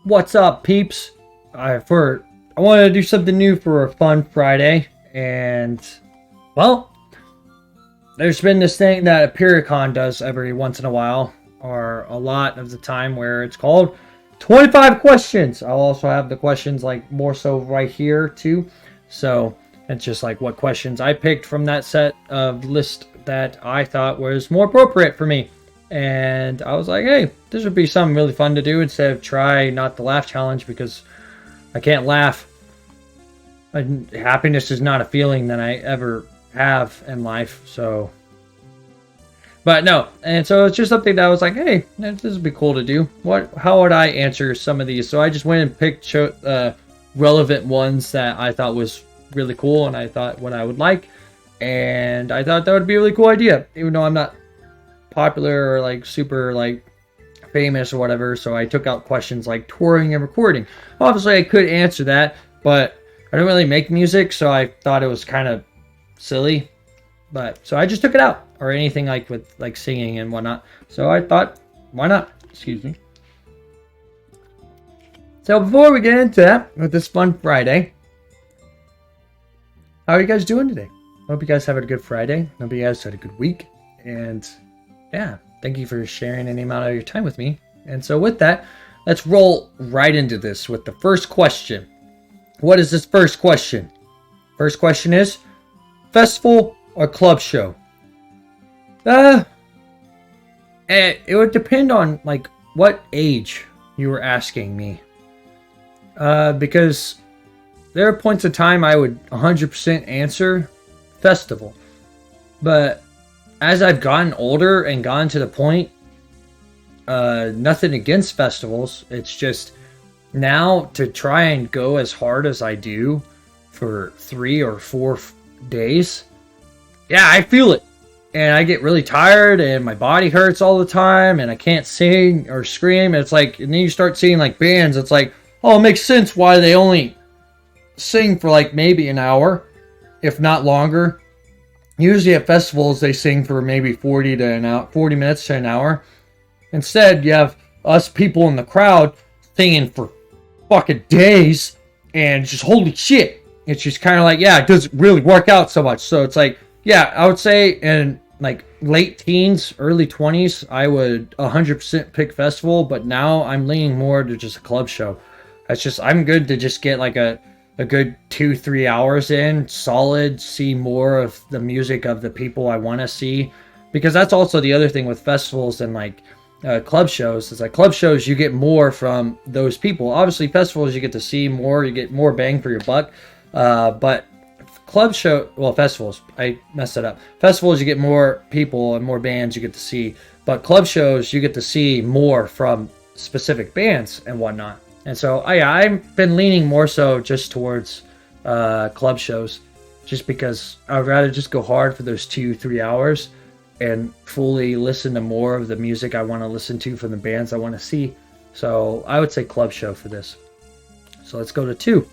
What's up, peeps? I wanted to do something new for a fun Friday, and well, there's been this thing that Impericon does every once in a while, or a lot of the time, where it's called 25 questions. I'll also have the questions like more so right here too. So it's just like what questions I picked from that set of list that I thought was more appropriate for me. And I was like, hey, this would be something really fun to do instead of try not to laugh challenge, because I can't laugh. Happiness is not a feeling that I ever have in life. So, but no. And so it's just something that I was like, hey, this would be cool to do. How would I answer some of these? So I just went and picked relevant ones that I thought was really cool, and I thought what I would like. And I thought that would be a really cool idea, even though I'm not popular or like super like famous or whatever. So I took out questions like touring and recording. Obviously I could answer that, but I don't really make music, so I thought it was kind of silly. But so I just took it out, or anything like with like singing and whatnot. So I thought, why not? Excuse me. So before we get into that with this fun Friday, how are you guys doing today? I hope you guys have a good Friday. Hope you guys had a good week. And yeah, thank you for sharing any amount of your time with me. And so with that, let's roll right into this with the first question. What is this first question? First question is, festival or club show? It would depend on like what age you were asking me. Because there are points of time I would 100% answer festival. But as I've gotten older and gotten to the point, nothing against festivals. It's just now to try and go as hard as I do for 3 or 4 days. Yeah, I feel it. And I get really tired and my body hurts all the time and I can't sing or scream. It's like, and then you start seeing like bands. It's like, oh, it makes sense why they only sing for like maybe an hour, if not longer. Usually at festivals, they sing for maybe 40 minutes to an hour. Instead, you have us people in the crowd singing for fucking days, and just holy shit. It's just kind of like, yeah, it doesn't really work out so much. So it's like, yeah, I would say in like late teens, early 20s, I would 100% pick festival, but now I'm leaning more to just a club show. That's just, I'm good to just get like a good 2-3 hours in solid, see more of the music of the people I want to see, because that's also the other thing with festivals and like club shows. Is like club shows, you get more from those people. Obviously festivals, you get to see more, you get more bang for your buck, but festivals, I messed it up. Festivals, you get more people and more bands you get to see, but club shows, you get to see more from specific bands and whatnot. And so I've been leaning more so just towards club shows, just because I'd rather just go hard for those 2-3 hours and fully listen to more of the music I want to listen to from the bands I want to see. So I would say club show for this. So let's go to 2.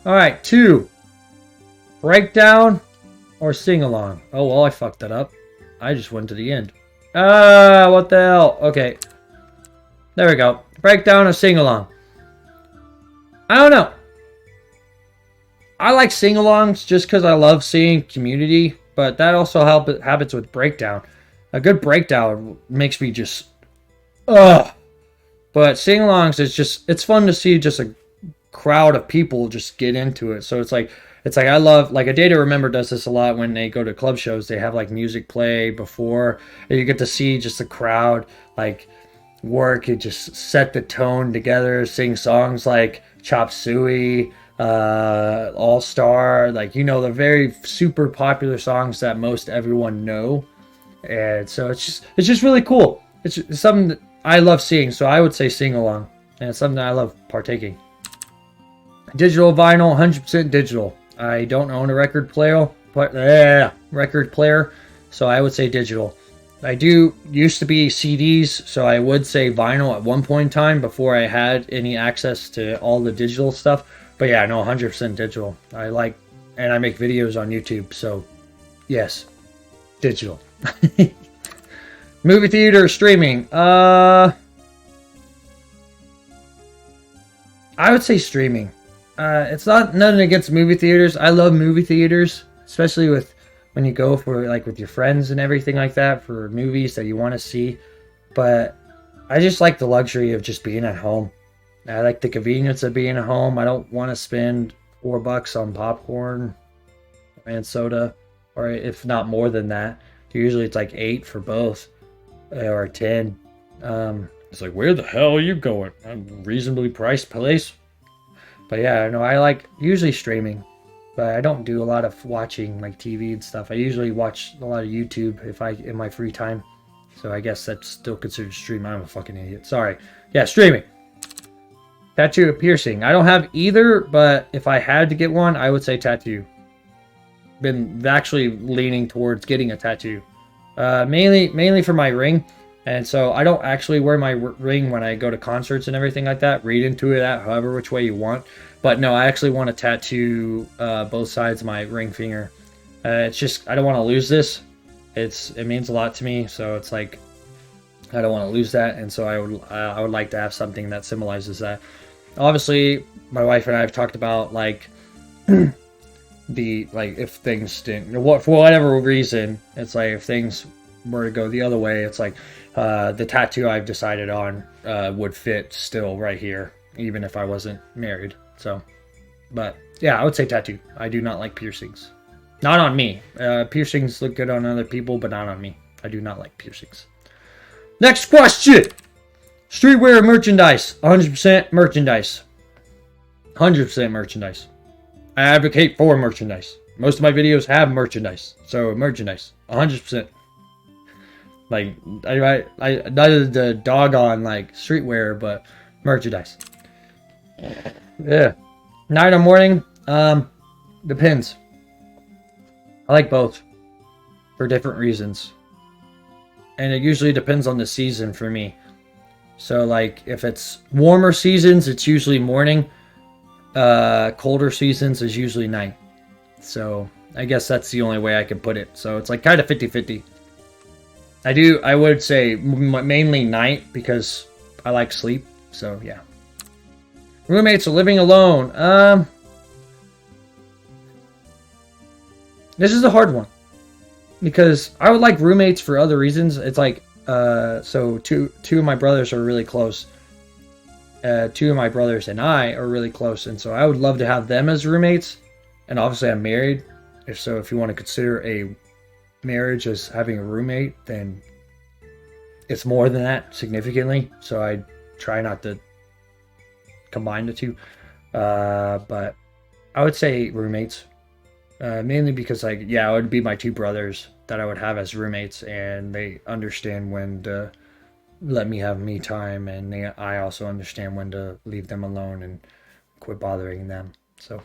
All right, 2. Breakdown or sing along? Oh, well, I fucked that up. I just went to the end. What the hell? Okay. There we go. Breakdown or sing-along? I don't know. I like sing-alongs just because I love seeing community, but that also happens with breakdown. A good breakdown makes me just... ugh. But sing-alongs is just... it's fun to see just a crowd of people just get into it. So it's like I love... like, A Day to Remember does this a lot when they go to club shows. They have, like, music play before, and you get to see just the crowd, like... work and just set the tone together, sing songs like Chop Suey, All Star, like, you know, the very super popular songs that most everyone know. And so it's just really cool. It's something that I love seeing, so I would say sing along, and it's something that I love partaking. Digital vinyl, 100% digital. I don't own a record player, so I would say digital. I do used to be CDs, so I would say vinyl at one point in time before I had any access to all the digital stuff. But yeah, no, 100% digital. I like, and I make videos on YouTube, so yes, digital. Movie theater or streaming? I would say streaming. It's not nothing against movie theaters. I love movie theaters, especially with when you go for like with your friends and everything like that for movies that you want to see. But I just like the luxury of just being at home. I like the convenience of being at home. I don't want to spend $4 on popcorn and soda, or if not more than that. Usually it's like 8 for both, or 10. It's like, where the hell are you going? A reasonably priced place. But yeah, no, I like usually streaming, but I don't do a lot of watching like TV and stuff. I usually watch a lot of YouTube if I in my free time. So I guess that's still considered streaming. I'm a fucking idiot. Sorry. Yeah, streaming. Tattoo or piercing. I don't have either, but if I had to get one, I would say tattoo. Been actually leaning towards getting a tattoo. Mainly for my ring. And so I don't actually wear my ring when I go to concerts and everything like that. Read into it however which way you want. But no, I actually want to tattoo both sides of my ring finger. It's just, I don't want to lose this. It means a lot to me. So it's like, I don't want to lose that. And so I would like to have something that symbolizes that. Obviously, my wife and I have talked about like, if things didn't, for whatever reason, it's like if things were to go the other way, it's like the tattoo I've decided on would fit still right here, even if I wasn't married. So, but yeah, I would say tattoo. I do not like piercings. Not on me. Piercings look good on other people, but not on me. I do not like piercings. Next question. Streetwear merchandise. 100% merchandise. 100% merchandise. I advocate for merchandise. Most of my videos have merchandise. So merchandise. 100%. Like, I not the doggone like streetwear, but merchandise. Yeah. Night or morning? Depends. I like both. For different reasons. And it usually depends on the season for me. So like if it's warmer seasons, it's usually morning. Colder seasons is usually night. So I guess that's the only way I can put it. So it's like kind of 50-50. I would say mainly night because I like sleep. So yeah. Roommates are living alone. This is a hard one. Because I would like roommates for other reasons. It's like, so two of my brothers are really close. Two of my brothers and I are really close. And so I would love to have them as roommates. And obviously I'm married. If you want to consider a marriage as having a roommate, then it's more than that significantly. So I try not to combine the two. But I would say roommates. Mainly because, like, yeah, it would be my two brothers that I would have as roommates, and they understand when to let me have me time, and I also understand when to leave them alone and quit bothering them. So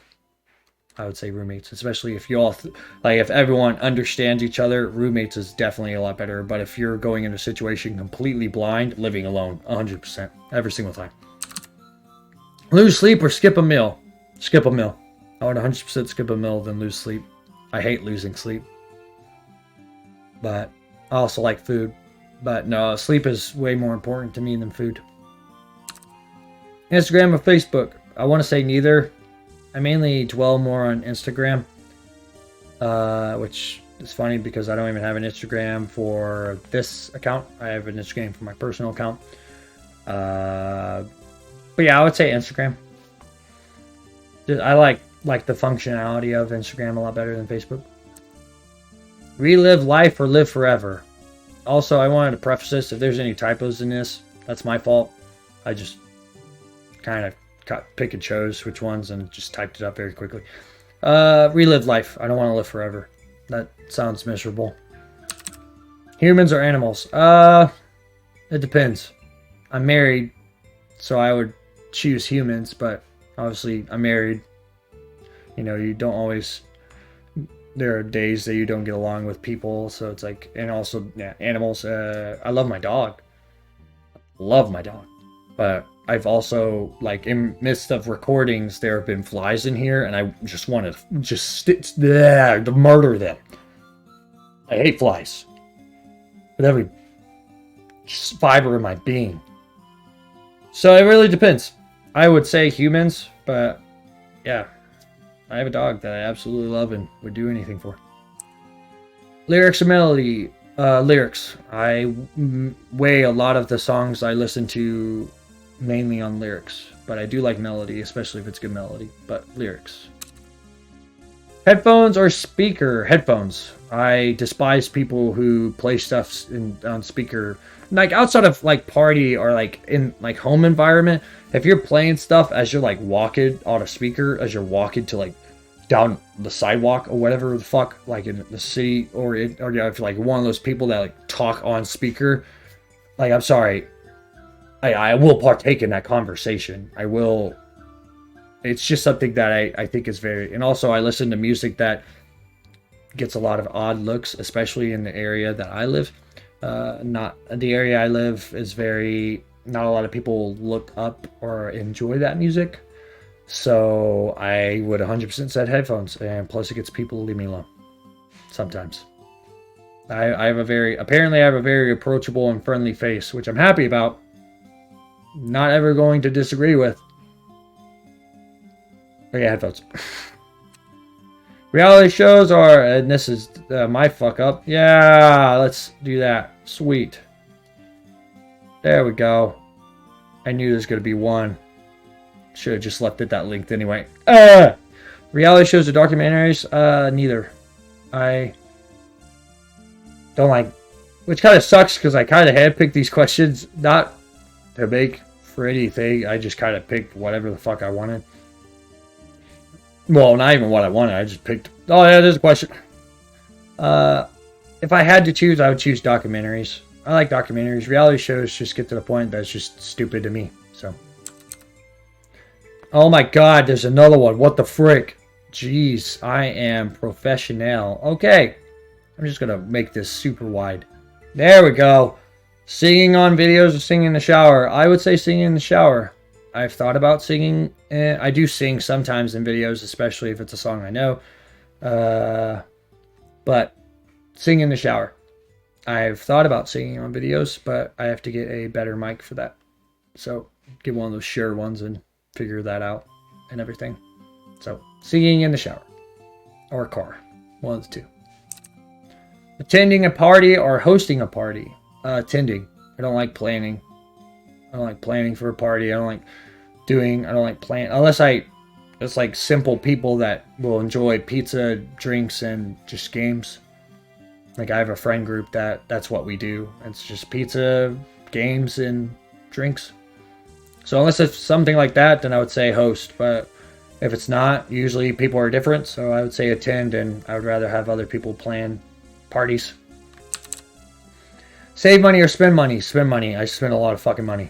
I would say roommates, especially if you all, if everyone understands each other, roommates is definitely a lot better. But if you're going into a situation completely blind, living alone, 100%, every single time. Lose sleep or skip a meal? Skip a meal. I would 100% skip a meal than lose sleep. I hate losing sleep. But I also like food. But no, sleep is way more important to me than food. Instagram or Facebook? I want to say neither. I mainly dwell more on Instagram. Which is funny because I don't even have an Instagram for this account. I have an Instagram for my personal account. But yeah, I would say Instagram. I like the functionality of Instagram a lot better than Facebook. Relive life or live forever. Also, I wanted to preface this. If there's any typos in this, that's my fault. I just kind of pick and chose which ones and just typed it up very quickly. Relive life. I don't want to live forever. That sounds miserable. Humans or animals? It depends. I'm married, so I would choose humans, but obviously I'm married. You know, you don't always, there are days that you don't get along with people, so it's like, and also, yeah, animals. I love my dog. Love my dog. But I've also, like, in midst of recordings, there have been flies in here, and I just want to murder them. I hate flies. With every fiber in my being. So it really depends. I would say humans, but yeah, I have a dog that I absolutely love and would do anything for. Lyrics or melody? Lyrics. I weigh a lot of the songs I listen to mainly on lyrics, but I do like melody, especially if it's good melody, but lyrics. Headphones or speaker? Headphones. I despise people who play stuff on speaker, like outside of like party or like in like home environment. If you're playing stuff as you're like walking on a speaker, as you're walking to like down the sidewalk or whatever the fuck, like in the city, or if you're like one of those people that like talk on speaker, like I'm sorry, I will partake in that conversation. I will. It's just something that I think is very, and also I listen to music that gets a lot of odd looks, especially in the area that I live. Not the area I live is very, not a lot of people look up or enjoy that music. So I would 100% set headphones, and plus it gets people to leave me alone. Sometimes. I have a very, apparently I have a very approachable and friendly face, which I'm happy about. Not ever going to disagree with. But yeah, headphones. Reality shows are, and this is my fuck up. Yeah, let's do that. Sweet. There we go. I knew there's going to be one. Should have just left it that linked anyway. Reality shows or documentaries? Neither. I don't like, which kind of sucks because I kind of handpicked these questions, not to make for anything. I just kind of picked whatever the fuck I wanted. Well, not even what I wanted. I just picked. Oh yeah, there's a question. If I had to choose, I would choose documentaries. I like documentaries. Reality shows just get to the point that's just stupid to me. So. Oh my god, there's another one. What the frick? Jeez, I am professional. Okay. I'm just going to make this super wide. There we go. Singing on videos or singing in the shower? I would say singing in the shower. I've thought about singing. I do sing sometimes in videos, especially if it's a song I know. But sing in the shower. I've thought about singing on videos, but I have to get a better mic for that. So get one of those Shure ones and figure that out and everything. So singing in the shower or a car, one of the two. Attending a party or hosting a party? Attending. I don't like planning. I don't like planning for a party. I don't like planning unless it's like simple people that will enjoy pizza, drinks, and just games. Like I have a friend group that's what we do. It's just pizza, games, and drinks. So unless it's something like that, then I would say host. But if it's not, usually people are different. So I would say attend, and I would rather have other people plan parties. Save money or spend money? Spend money. I spend a lot of fucking money.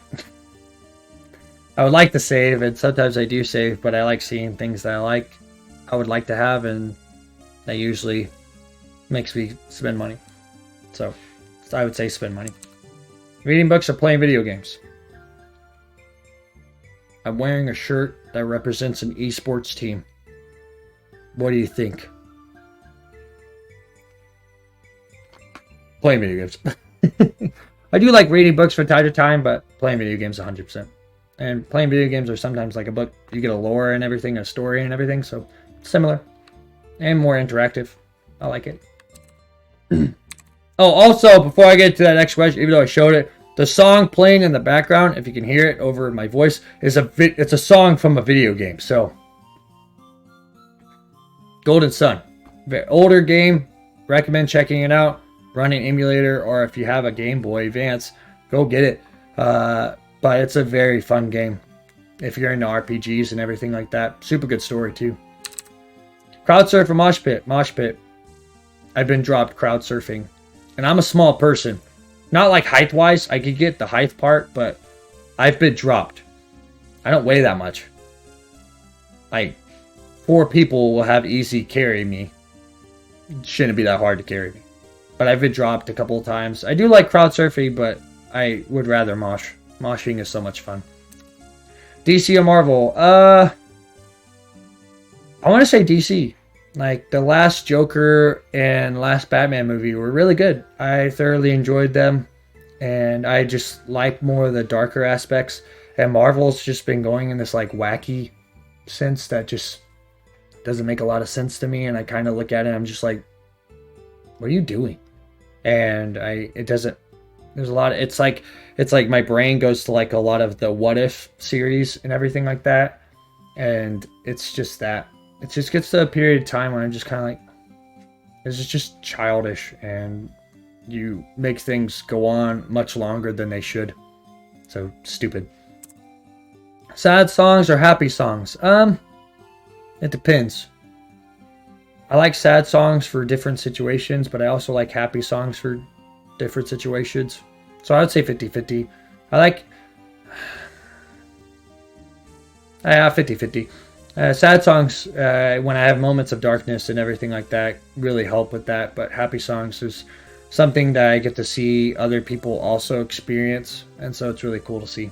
I would like to save, and sometimes I do save, but I like seeing things that I would like to have, and that usually makes me spend money. So I would say spend money. Reading books or playing video games? I'm wearing a shirt that represents an esports team. What do you think? Playing video games. I do like reading books from time to time, but playing video games 100%. And playing video games are sometimes like a book. You get a lore and everything, a story and everything, so similar. And more interactive. I like it. Oh, also, before I get to that next question, even though I showed it, the song playing in the background, if you can hear it over my voice, it's a song from a video game. So, Goldensun, older game, recommend checking it out. Running emulator, or if you have a Game Boy Advance, go get it. But it's a very fun game if you're into RPGs and everything like that. Super good story too. Crowd surf or mosh pit? Mosh pit. I've been dropped crowd surfing, and I'm a small person. Not like height wise, I could get the height part, but I've been dropped. I don't weigh that much. Like 4 people will have easy carry me. It shouldn't be that hard to carry me. But I've been dropped a couple of times. I do like crowd surfing, but I would rather mosh. Moshing is so much fun. DC or Marvel? I want to say DC. Like, the last Joker and last Batman movie were really good. I thoroughly enjoyed them. And I just like more of the darker aspects. And Marvel's just been going in this like wacky sense that just doesn't make a lot of sense to me. And I kind of look at it and I'm just like, what are you doing? And it doesn't, there's a lot of, it's like my brain goes to like a lot of the What If series and everything like that. And it's just that, it just gets to a period of time when I'm just kind of like, this is just childish and you make things go on much longer than they should. So stupid. Sad songs or happy songs? It depends. I like sad songs for different situations, but I also like happy songs for different situations. So I would say 50-50. I like 50-50. Sad songs, when I have moments of darkness and everything like that, really help with that. But happy songs is something that I get to see other people also experience. And so it's really cool to see.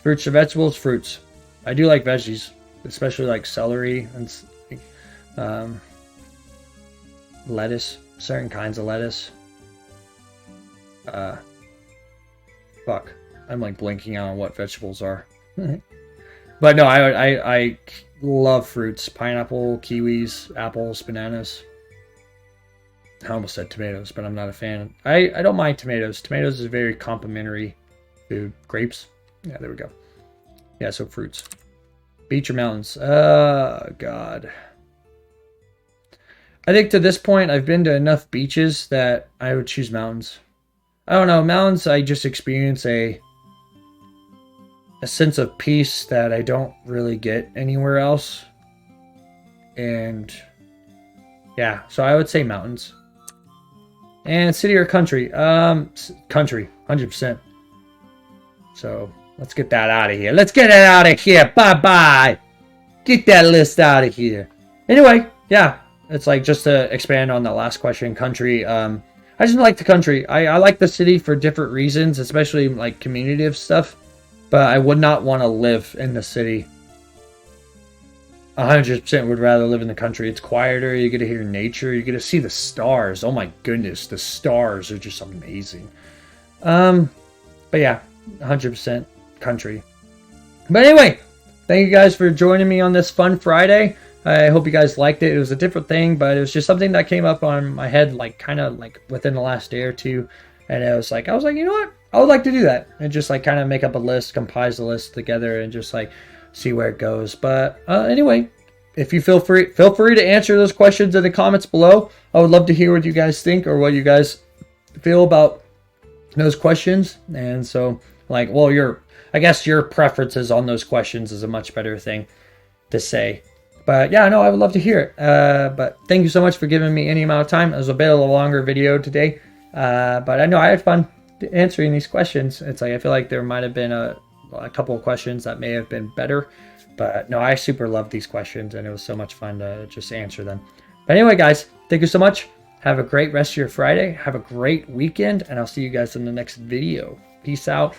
Fruits or vegetables? Fruits. I do like veggies, especially like celery and lettuce. Certain kinds of lettuce. Fuck. I'm like blanking out on what vegetables are. But no, I love fruits. Pineapple, kiwis, apples, bananas. I almost said tomatoes, but I'm not a fan. I don't mind tomatoes. Tomatoes is a very complimentary food. Grapes. Yeah, there we go. Yeah, so fruits. Beach or mountains? God. I think to this point, I've been to enough beaches that I would choose mountains. I don't know. Mountains, I just experience a sense of peace that I don't really get anywhere else. And yeah, so I would say mountains. And city or country? Country, 100%. So let's get that out of here. Let's get it out of here. Bye-bye. Get that list out of here. Anyway, yeah, it's like just to expand on the last question, country. I just like the country. I like the city for different reasons, especially like community stuff. But I would not want to live in the city. 100% would rather live in the country. It's quieter. You get to hear nature. You get to see the stars. Oh my goodness, the stars are just amazing. But yeah, 100% country. But anyway, thank you guys for joining me on this fun Friday. I hope you guys liked it. It was a different thing, but it was just something that came up on my head, like kind of like within the last day or two. And I was like, you know what? I would like to do that and just like kind of make up a list, compile the list together and just like see where it goes. But anyway, if you feel free to answer those questions in the comments below. I would love to hear what you guys think or what you guys feel about those questions. And so like, well, I guess your preferences on those questions is a much better thing to say. But yeah, no, I would love to hear it. But thank you so much for giving me any amount of time. It was a bit of a longer video today. But I know I had fun answering these questions. It's like I feel like there might have been a couple of questions that may have been better, but no, I super love these questions and it was so much fun to just answer them. But anyway, guys, thank you so much. Have a great rest of your Friday. Have a great weekend, and I'll see you guys in the next video. Peace out.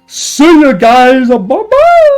See you guys. Bye bye.